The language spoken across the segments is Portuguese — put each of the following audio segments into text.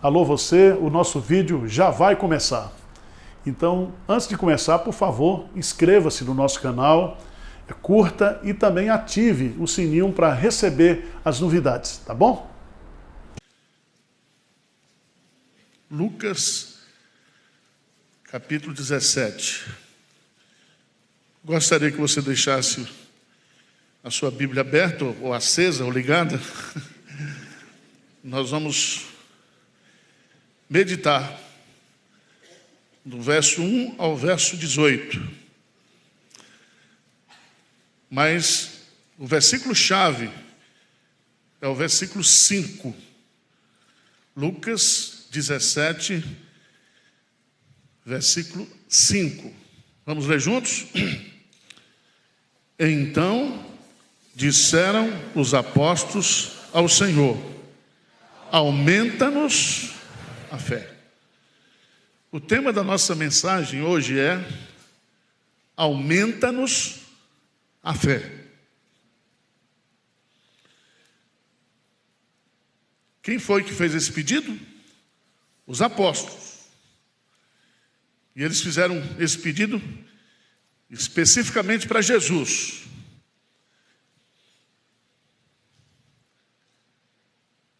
Alô você, o nosso vídeo já vai começar. Então, antes de começar, por favor, inscreva-se no nosso canal, curta e também ative o sininho para receber as novidades, tá bom? Lucas, capítulo 17. Gostaria que você deixasse a sua Bíblia aberta, ou acesa, ou ligada. Nós vamos meditar do verso 1 ao verso 18. Mas o versículo-chave é o versículo 5. Lucas 17, versículo 5. Vamos ler juntos? Então disseram os apóstolos ao Senhor: aumenta-nos a fé. O tema da nossa mensagem hoje é: aumenta-nos a fé. Quem foi que fez esse pedido? Os apóstolos. E eles fizeram esse pedido especificamente para Jesus.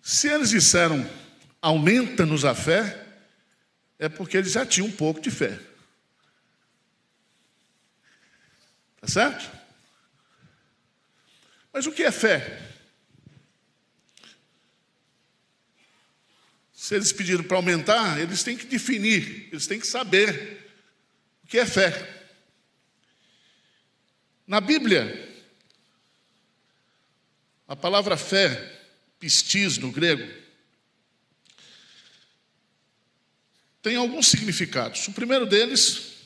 Se eles disseram, aumenta-nos a fé, é porque eles já tinham um pouco de fé. Tá certo? Mas o que é fé? Se eles pediram para aumentar, eles têm que definir, eles têm que saber o que é fé. Na Bíblia, a palavra fé, pistis no grego, tem alguns significados. O primeiro deles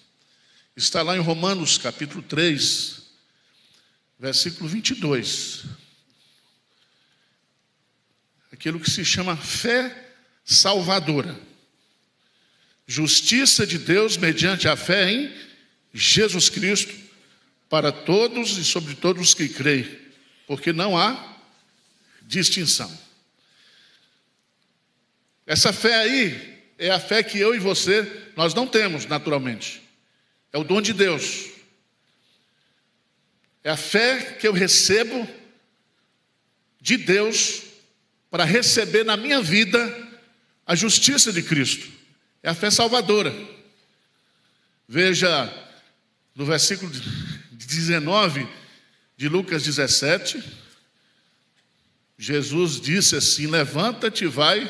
está lá em Romanos capítulo 3, versículo 22. Aquilo que se chama fé salvadora. Justiça de Deus mediante a fé em Jesus Cristo para todos e sobre todos os que creem, porque não há distinção. Essa fé aí é a fé que eu e você, nós não temos naturalmente. É o dom de Deus. É a fé que eu recebo de Deus para receber na minha vida a justiça de Cristo. É a fé salvadora. Veja no versículo 19 de Lucas 17, Jesus disse assim: levanta-te, vai,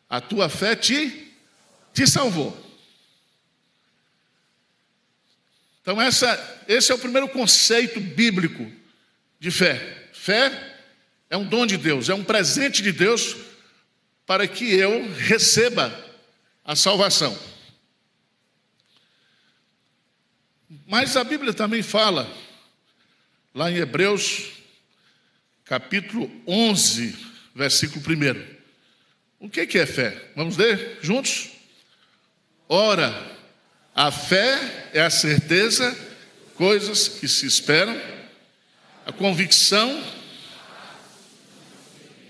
a tua fé te salvou. Então esse é o primeiro conceito bíblico de fé. Fé é um dom de Deus, é um presente de Deus para que eu receba a salvação. Mas a Bíblia também fala, lá em Hebreus, capítulo 11, versículo 1. O que é fé? Vamos ler juntos? Ora, a fé é a certeza, coisas que se esperam, a convicção.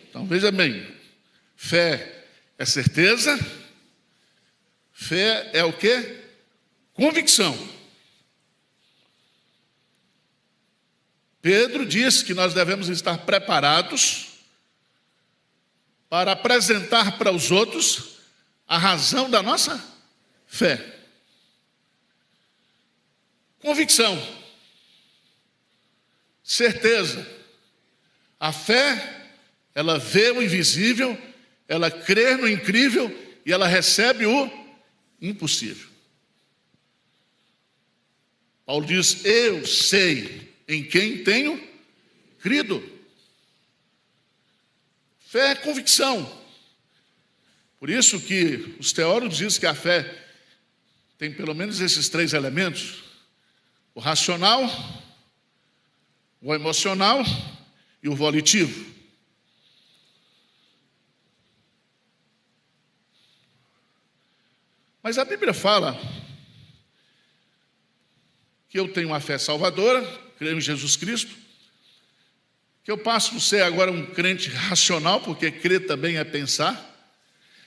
Então veja bem, fé é certeza, fé é o quê? Convicção. Pedro diz que nós devemos estar preparados para apresentar para os outros a razão da nossa fé. Convicção. Certeza. A fé, ela vê o invisível, ela crê no incrível e ela recebe o impossível. Paulo diz: eu sei em quem tenho crido. Fé é convicção. Por isso que os teólogos dizem que a fé tem pelo menos esses três elementos: o racional, o emocional e o volitivo. Mas a Bíblia fala que eu tenho uma fé salvadora, creio em Jesus Cristo, que eu passo a ser agora um crente racional, porque crer também é pensar,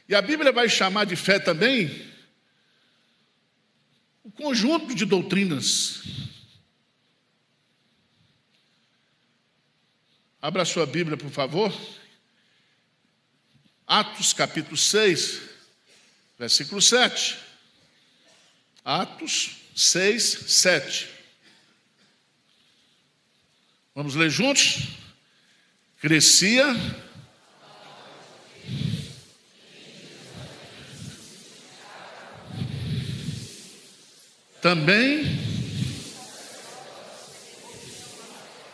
E a Bíblia vai chamar de fé também o conjunto de doutrinas. Abra a sua Bíblia, por favor. Atos capítulo 6, versículo 7. Atos 6, 7. Vamos ler juntos? Crescia também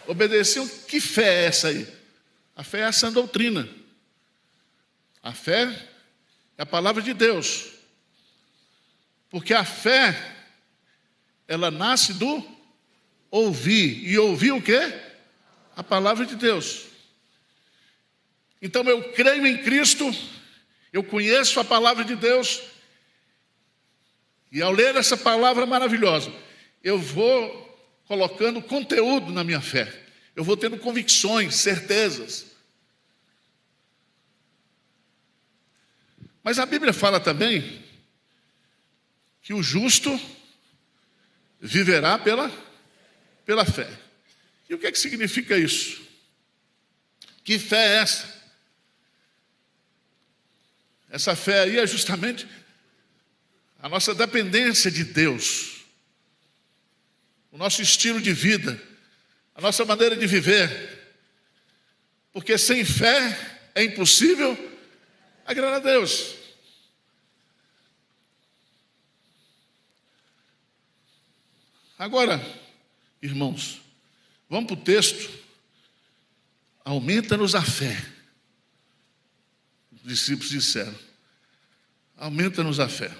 obedeciam. Que fé é essa aí? A fé é essa doutrina. A fé é a palavra de Deus. Porque a fé, ela nasce do ouvir. E ouvir o quê? A palavra de Deus. Então eu creio em Cristo, eu conheço a palavra de Deus, e ao ler essa palavra maravilhosa, eu vou colocando conteúdo na minha fé. Eu vou tendo convicções, certezas. Mas a Bíblia fala também que o justo viverá pela fé. E o que é que significa isso? Que fé é essa? Essa fé aí é justamente a nossa dependência de Deus, o nosso estilo de vida, a nossa maneira de viver. Porque sem fé é impossível agradar a Deus. Agora, irmãos, vamos para o texto. Aumenta-nos a fé. Os discípulos disseram: aumenta-nos a fé.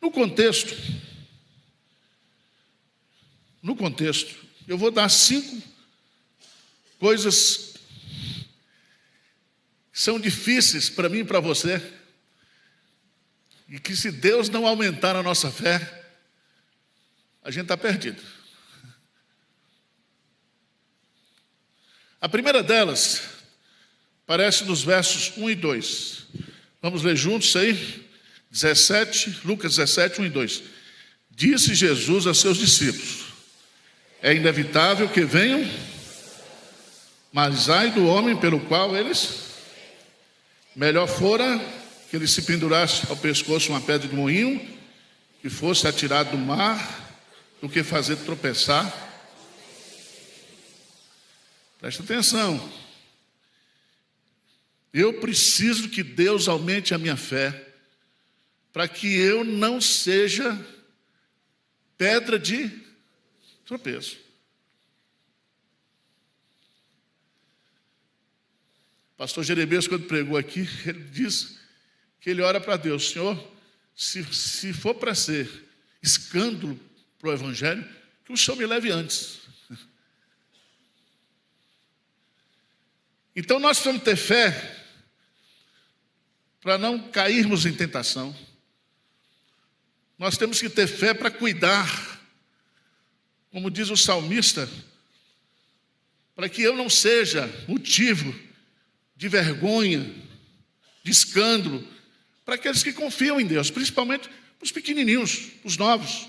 No contexto, eu vou dar 5 coisas que são difíceis para mim e para você, e que se Deus não aumentar a nossa fé, a gente está perdido. A primeira delas aparece nos versos 1 e 2. Vamos ler juntos isso aí? 17, Lucas 17, 1 e 2. Disse Jesus a seus discípulos: é inevitável que venham, mas ai do homem pelo qual eles... Melhor fora que ele se pendurasse ao pescoço uma pedra de moinho e fosse atirado do mar, do que fazer tropeçar. Presta atenção. Eu preciso que Deus aumente a minha fé para que eu não seja pedra de tropeço. Pastor Jeremias, quando pregou aqui, ele disse que ele ora para Deus: Senhor, se for para ser escândalo para o Evangelho, que o Senhor me leve antes. Então nós precisamos ter fé para não cairmos em tentação. Nós temos que ter fé para cuidar, como diz o salmista, para que eu não seja motivo de vergonha, de escândalo, para aqueles que confiam em Deus, principalmente os pequenininhos, os novos.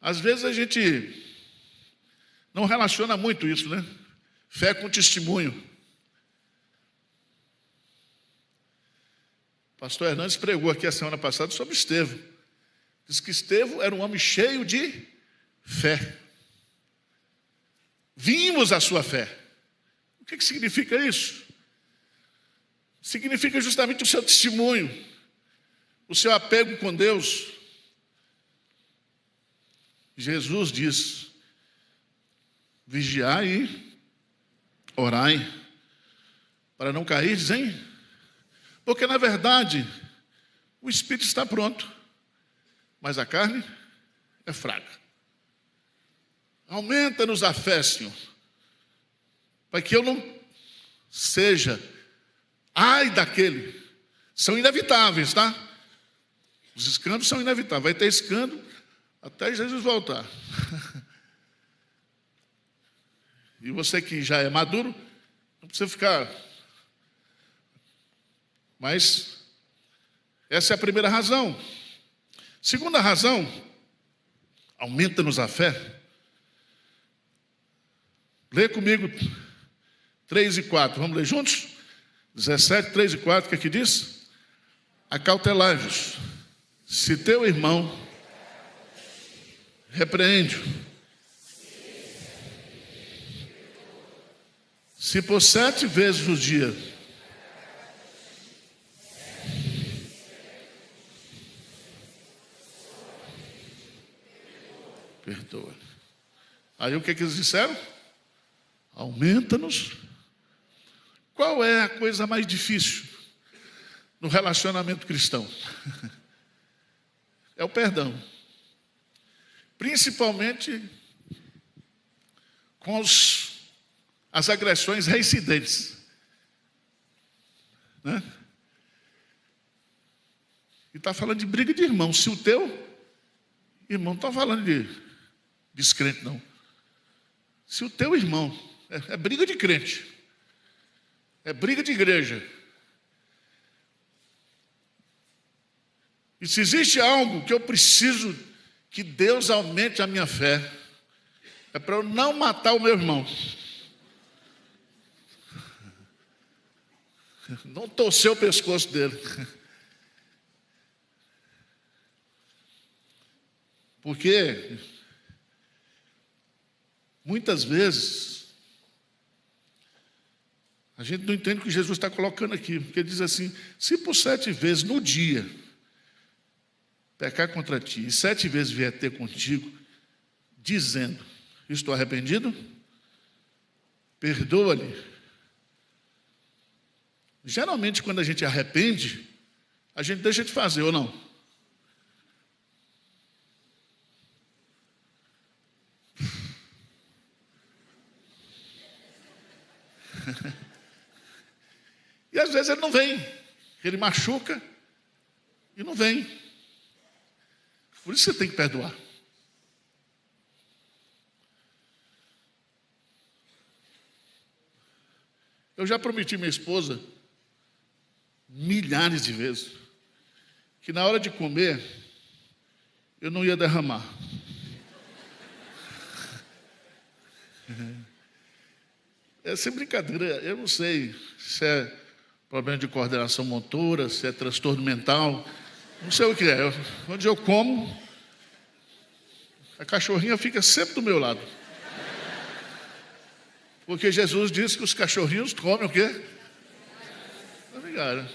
Às vezes a gente não relaciona muito isso, né? Fé com testemunho. O pastor Hernandes pregou aqui a semana passada sobre Estevão. Diz que Estevão era um homem cheio de fé. Vimos a sua fé. O que significa isso? Significa justamente o seu testemunho, o seu apego com Deus. Jesus diz: vigiai e orai, para não cair, hein? Porque na verdade o espírito está pronto, mas a carne é fraca. Aumenta-nos a fé, Senhor, para que eu não seja ai daquele. São inevitáveis, tá? Os escândalos são inevitáveis. Vai ter escândalo até Jesus voltar. E você que já é maduro, não precisa ficar. Mas essa é a primeira razão. Segunda razão, aumenta-nos a fé. Lê comigo 3 e 4. Vamos ler juntos? 17, 3 e 4, o que aqui diz? Acautelai-vos. Se teu irmão repreende-o, se por 7 vezes no dia perdoa. Aí o que eles disseram? Aumenta-nos. Qual é a coisa mais difícil no relacionamento cristão? É o perdão. Principalmente com as agressões reincidentes. Né? E está falando de briga de irmão. Se o teu irmão, não está falando de descrente, não. Se o teu irmão, é briga de crente, é briga de igreja. E se existe algo que eu preciso que Deus aumente a minha fé, é para eu não matar o meu irmão. Não torcer o pescoço dele. Porque muitas vezes a gente não entende o que Jesus está colocando aqui. Porque ele diz assim: se por 7 vezes no dia pecar contra ti, e 7 vezes vier ter contigo, dizendo: estou arrependido, perdoa-lhe. Geralmente, quando a gente arrepende, a gente deixa de fazer, ou não? E às vezes ele não vem, ele machuca e não vem. Por isso você tem que perdoar. Eu já prometi à minha esposa milhares de vezes que na hora de comer eu não ia derramar. É sem brincadeira, eu não sei se é problema de coordenação motora, se é transtorno mental, não sei o que é. Onde eu como, a cachorrinha fica sempre do meu lado. Porque Jesus disse que os cachorrinhos comem o quê? Obrigado.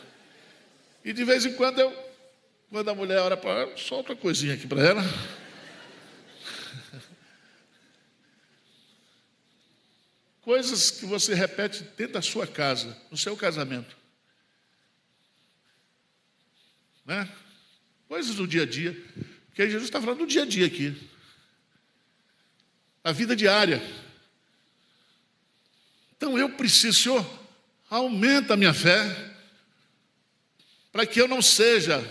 E de vez em quando quando a mulher ora para ela, solta uma coisinha aqui para ela. Coisas que você repete dentro da sua casa, no seu casamento. Né? Coisas do dia a dia. Porque Jesus está falando do dia a dia aqui. A vida diária. Então eu preciso, Senhor, aumenta a minha fé, para que eu não seja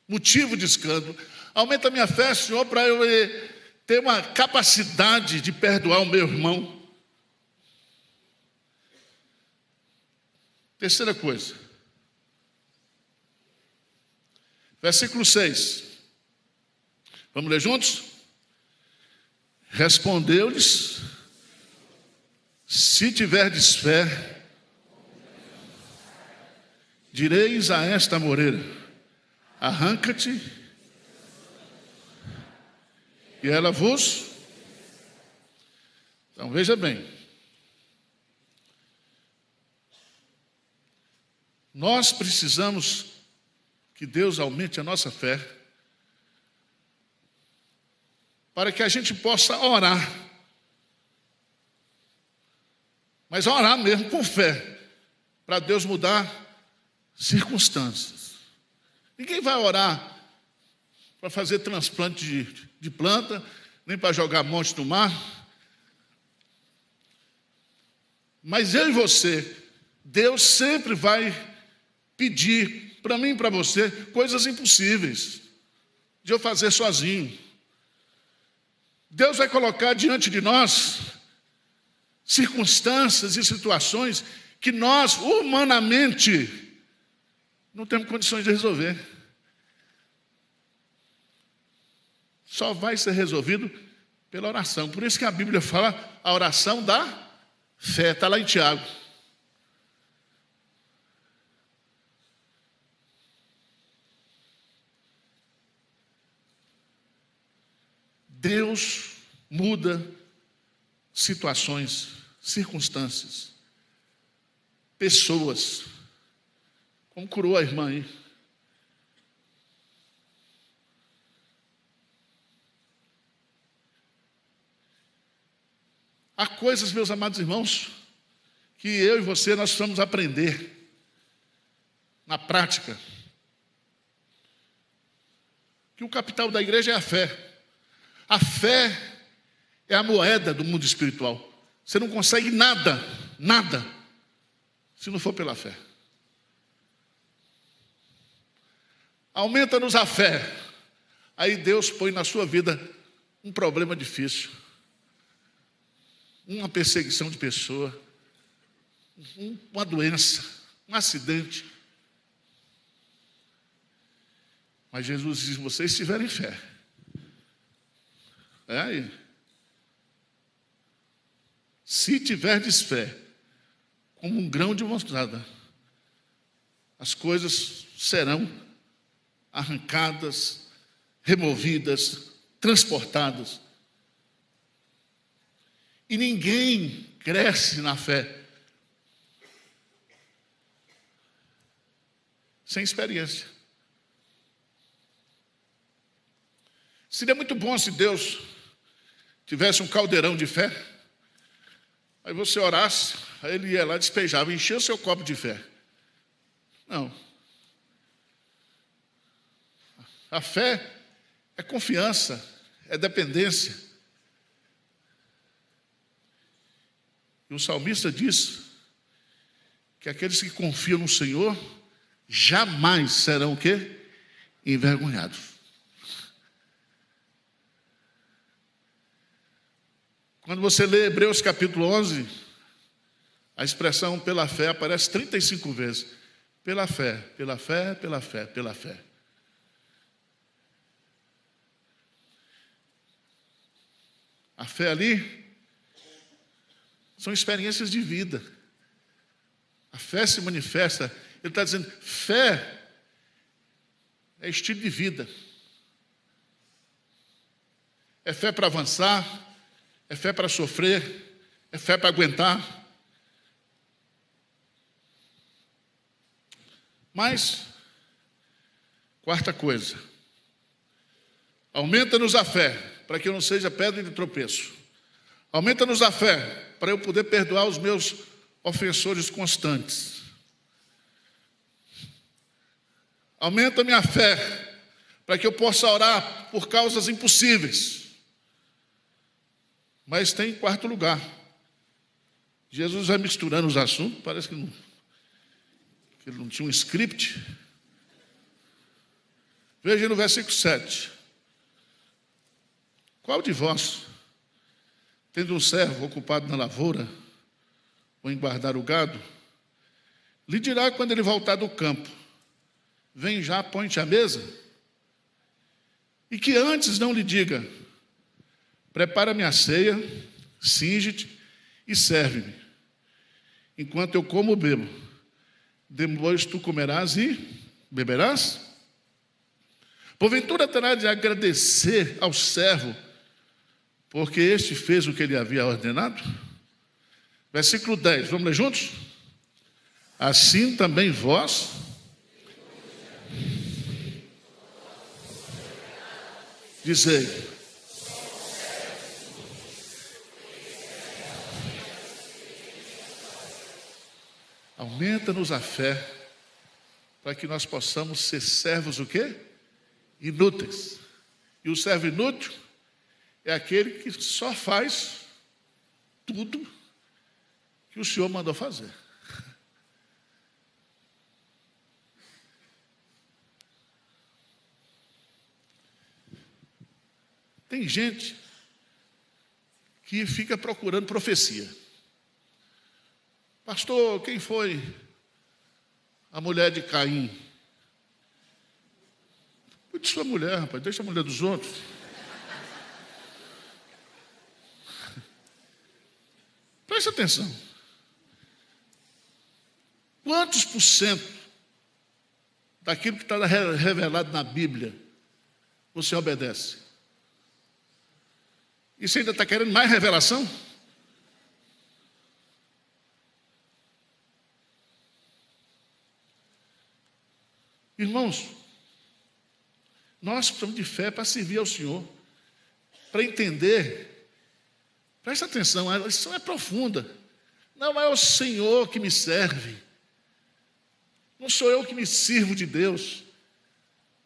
motivo de escândalo. Aumenta a minha fé, Senhor, para eu ter uma capacidade de perdoar o meu irmão. Terceira coisa. Versículo 6. Vamos ler juntos? Respondeu-lhes: se tiverdes fé, direis a esta moreira: arranca-te, e ela vos... Então veja bem, nós precisamos que Deus aumente a nossa fé, para que a gente possa orar, mas orar mesmo com fé, para Deus mudar circunstâncias. Ninguém vai orar para fazer transplante de planta, nem para jogar monte no mar. Mas eu e você, Deus sempre vai pedir para mim e para você coisas impossíveis de eu fazer sozinho. Deus vai colocar diante de nós circunstâncias e situações que nós, humanamente, não temos condições de resolver. Só vai ser resolvido pela oração. Por isso que a Bíblia fala a oração da fé. Está lá em Tiago. Deus muda situações, circunstâncias, pessoas, como curou a irmã aí. Há coisas, meus amados irmãos, que eu e você nós precisamos aprender na prática. Que o capital da igreja é a fé. A fé é a moeda do mundo espiritual. Você não consegue nada, se não for pela fé. Aumenta-nos a fé. Aí Deus põe na sua vida um problema difícil, uma perseguição de pessoa, uma doença, um acidente. Mas Jesus diz: se vocês tiverem fé, é aí. Se tiverdes fé, como um grão de mostarda, as coisas serão arrancadas, removidas, transportadas. E ninguém cresce na fé sem experiência. Seria muito bom se Deus tivesse um caldeirão de fé, aí você orasse, aí ele ia lá, despejava, enchia o seu copo de fé. Não. A fé é confiança, é dependência. E o salmista diz que aqueles que confiam no Senhor jamais serão o quê? Envergonhados. Quando você lê Hebreus capítulo 11, a expressão pela fé aparece 35 vezes. Pela fé, pela fé, pela fé, pela fé. A fé ali são experiências de vida. A fé se manifesta. Ele está dizendo, fé é estilo de vida. É fé para avançar, é fé para sofrer, é fé para aguentar. Mas, quarta coisa, aumenta-nos a fé, para que eu não seja pedra de tropeço. Aumenta-nos a fé, para eu poder perdoar os meus ofensores constantes. Aumenta a minha fé, para que eu possa orar por causas impossíveis. Mas tem em quarto lugar. Jesus vai misturando os assuntos, parece que ele não tinha um script. Veja no versículo 7. Qual de vós, tendo um servo ocupado na lavoura, ou em guardar o gado, lhe dirá quando ele voltar do campo, vem já, põe-te à mesa? E que antes não lhe diga, prepara-me a ceia, cinge-te e serve-me, enquanto eu como ou bebo. Depois tu comerás e beberás? Porventura terá de agradecer ao servo, porque este fez o que ele havia ordenado? Versículo 10, vamos ler juntos? Assim também vós, dizei, aumenta-nos a fé, para que nós possamos ser servos o quê? Inúteis. E o servo inútil é aquele que só faz tudo que o Senhor mandou fazer. Tem gente que fica procurando profecia. Pastor, quem foi a mulher de Caim? Cuide de sua mulher, rapaz, deixa a mulher dos outros. Preste atenção. Quantos por cento daquilo que está revelado na Bíblia você obedece? E você ainda está querendo mais revelação? Irmãos, nós precisamos de fé para servir ao Senhor, para entender. Presta atenção, a lição é profunda. Não é o Senhor que me serve. Não sou eu que me sirvo de Deus.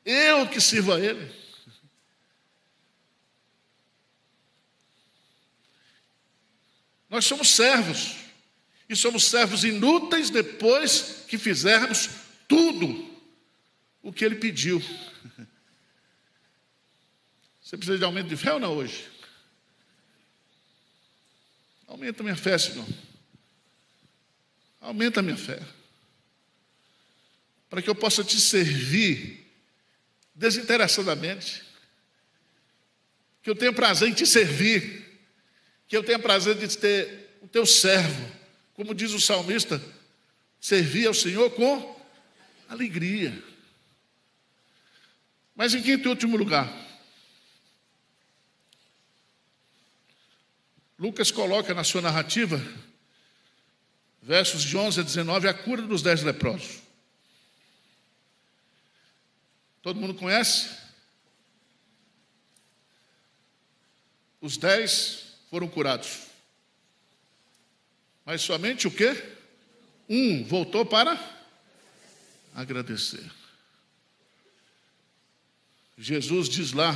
Eu que sirvo a Ele. Nós somos servos. E somos servos inúteis depois que fizermos tudo o que Ele pediu. Você precisa de aumento de fé ou não hoje? Aumenta a minha fé, Senhor. Aumenta a minha fé. Para que eu possa te servir desinteressadamente. Que eu tenha prazer em te servir. Que eu tenha prazer de ter o teu servo. Como diz o salmista, servir ao Senhor com alegria. Mas em quinto e último lugar, Lucas coloca na sua narrativa, versos de 11 a 19, a cura dos 10 leprosos. Todo mundo conhece? Os 10 foram curados. Mas somente o quê? Um voltou para agradecer. Jesus diz lá,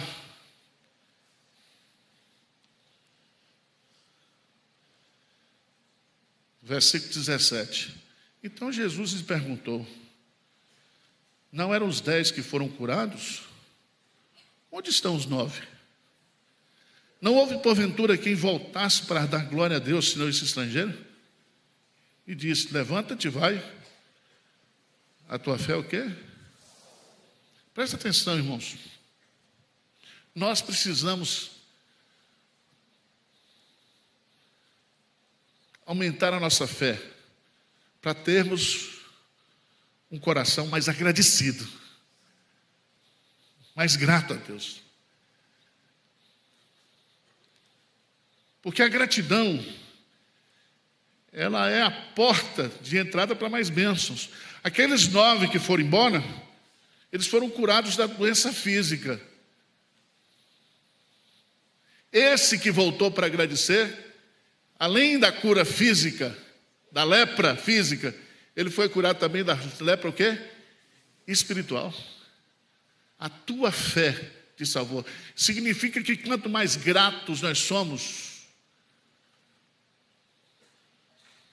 versículo 17. Então Jesus lhes perguntou: não eram os 10 que foram curados? Onde estão os 9? Não houve porventura quem voltasse para dar glória a Deus, senão esse estrangeiro? E disse: levanta-te, vai. A tua fé é o quê? Presta atenção, irmãos. Nós precisamos aumentar a nossa fé para termos um coração mais agradecido, mais grato a Deus. Porque a gratidão, ela é a porta de entrada para mais bênçãos. Aqueles 9 que foram embora, eles foram curados da doença física. Esse que voltou para agradecer, além da cura física, da lepra física, ele foi curado também da lepra o quê? Espiritual. A tua fé te salvou. Significa que quanto mais gratos nós somos,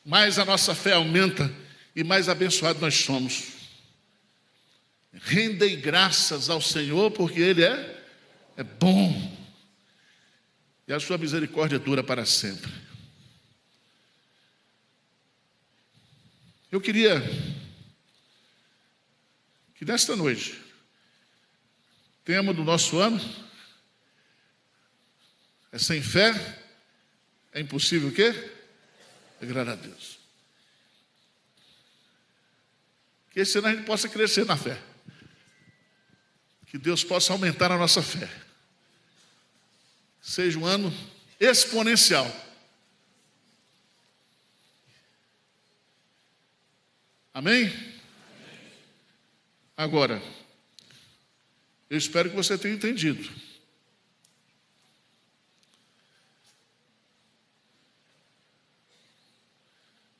mais a nossa fé aumenta e mais abençoados nós somos. Rendei graças ao Senhor, porque Ele é bom. E a sua misericórdia dura para sempre. Eu queria que nesta noite, tema do nosso ano, é sem fé, é impossível o quê? Agradar a Deus. Que esse ano a gente possa crescer na fé. Que Deus possa aumentar a nossa fé. Seja um ano exponencial. Amém? Agora, eu espero que você tenha entendido.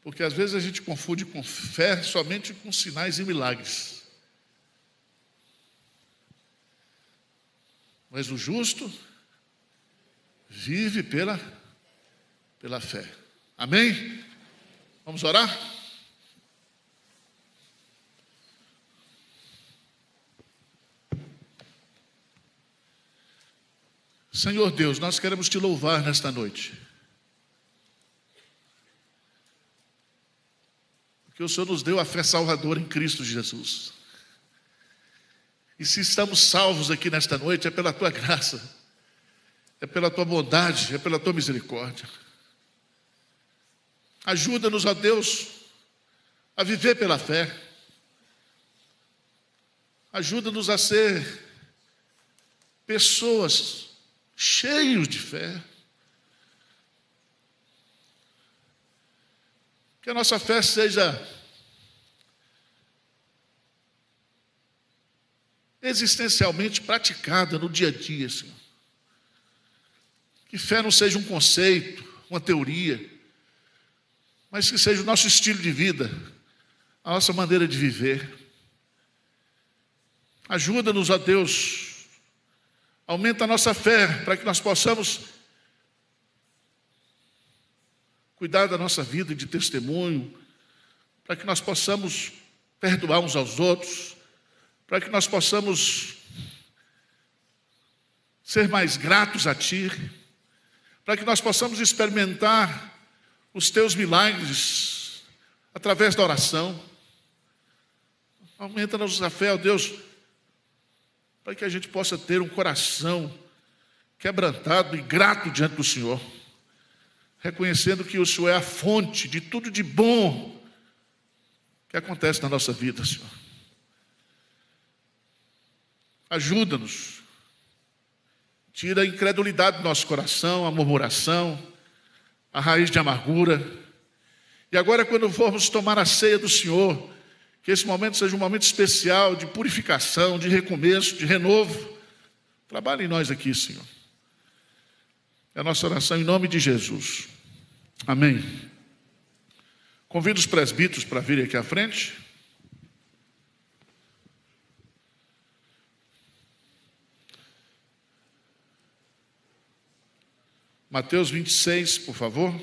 Porque às vezes a gente confunde com fé somente com sinais e milagres. Mas o justo vive pela fé. Amém? Vamos orar? Senhor Deus, nós queremos te louvar nesta noite. Porque o Senhor nos deu a fé salvadora em Cristo Jesus. E se estamos salvos aqui nesta noite, é pela Tua graça, é pela Tua bondade, é pela Tua misericórdia. Ajuda-nos, ó Deus, a viver pela fé. Ajuda-nos a ser pessoas cheios de fé. Que a nossa fé seja existencialmente praticada no dia a dia, Senhor. Que fé não seja um conceito, uma teoria, mas que seja o nosso estilo de vida, a nossa maneira de viver. Ajuda-nos, ó Deus, aumenta a nossa fé para que nós possamos cuidar da nossa vida de testemunho, para que nós possamos perdoar uns aos outros, para que nós possamos ser mais gratos a Ti, para que nós possamos experimentar os Teus milagres através da oração. Aumenta a nossa fé, ó Deus, para que a gente possa ter um coração quebrantado e grato diante do Senhor, reconhecendo que o Senhor é a fonte de tudo de bom que acontece na nossa vida, Senhor. Ajuda-nos, tira a incredulidade do nosso coração, a murmuração, a raiz de amargura. E agora, quando formos tomar a ceia do Senhor, que esse momento seja um momento especial de purificação, de recomeço, de renovo. Trabalhe em nós aqui, Senhor. É a nossa oração em nome de Jesus. Amém. Convido os presbíteros para virem aqui à frente. Mateus 26, por favor.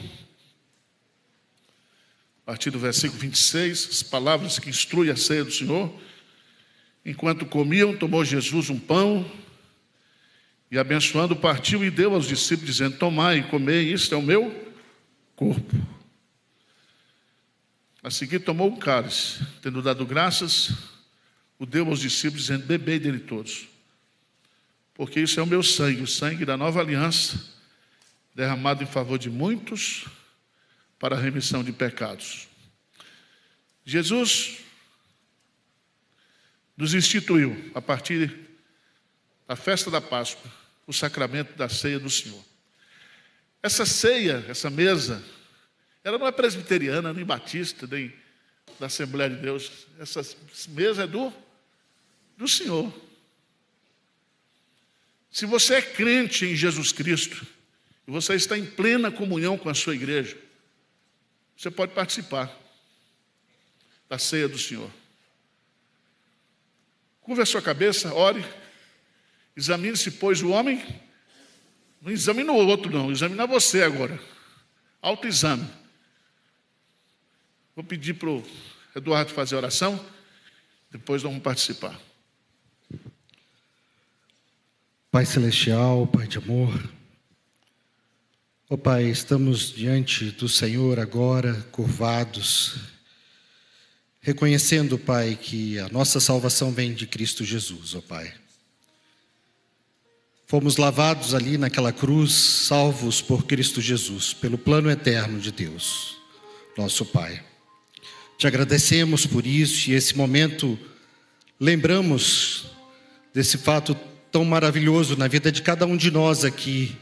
A partir do versículo 26, as palavras que instruem a ceia do Senhor. Enquanto comiam, tomou Jesus um pão e, abençoando, partiu e deu aos discípulos, dizendo: tomai e comei, isto é o meu corpo. A seguir tomou um cálice, tendo dado graças, o deu aos discípulos, dizendo: bebei dele todos, porque isso é o meu sangue, o sangue da nova aliança, derramado em favor de muitos, para a remissão de pecados. Jesus nos instituiu, a partir da festa da Páscoa, o sacramento da ceia do Senhor. Essa ceia, essa mesa, ela não é presbiteriana, nem batista, nem da Assembleia de Deus. Essa mesa é do Senhor. Se você é crente em Jesus Cristo, e você está em plena comunhão com a sua igreja, você pode participar da ceia do Senhor. Curva a sua cabeça, ore, examine-se, pois o homem, não examina o outro não, examina você agora, autoexame. Vou pedir para o Eduardo fazer a oração, depois nós vamos participar. Pai Celestial, Pai de amor, ó Pai, estamos diante do Senhor agora, curvados, reconhecendo, Pai, que a nossa salvação vem de Cristo Jesus, ó Pai. Fomos lavados ali naquela cruz, salvos por Cristo Jesus, pelo plano eterno de Deus, nosso Pai. Te agradecemos por isso e esse momento lembramos desse fato tão maravilhoso na vida de cada um de nós aqui,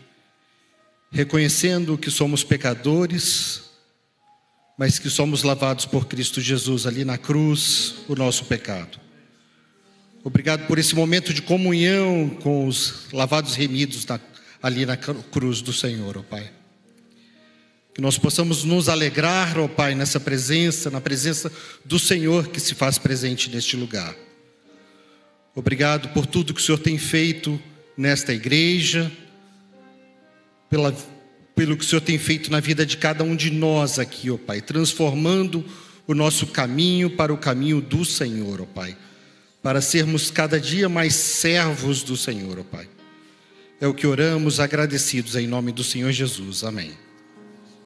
reconhecendo que somos pecadores, mas que somos lavados por Cristo Jesus ali na cruz, o nosso pecado. Obrigado por esse momento de comunhão com os lavados remidos ali na cruz do Senhor, ó Pai. Que nós possamos nos alegrar, ó Pai, nessa presença, na presença do Senhor que se faz presente neste lugar. Obrigado por tudo que o Senhor tem feito nesta igreja, pelo que o Senhor tem feito na vida de cada um de nós aqui, ó Pai, transformando o nosso caminho para o caminho do Senhor, ó Pai, para sermos cada dia mais servos do Senhor, ó Pai. É o que oramos agradecidos em nome do Senhor Jesus. Amém.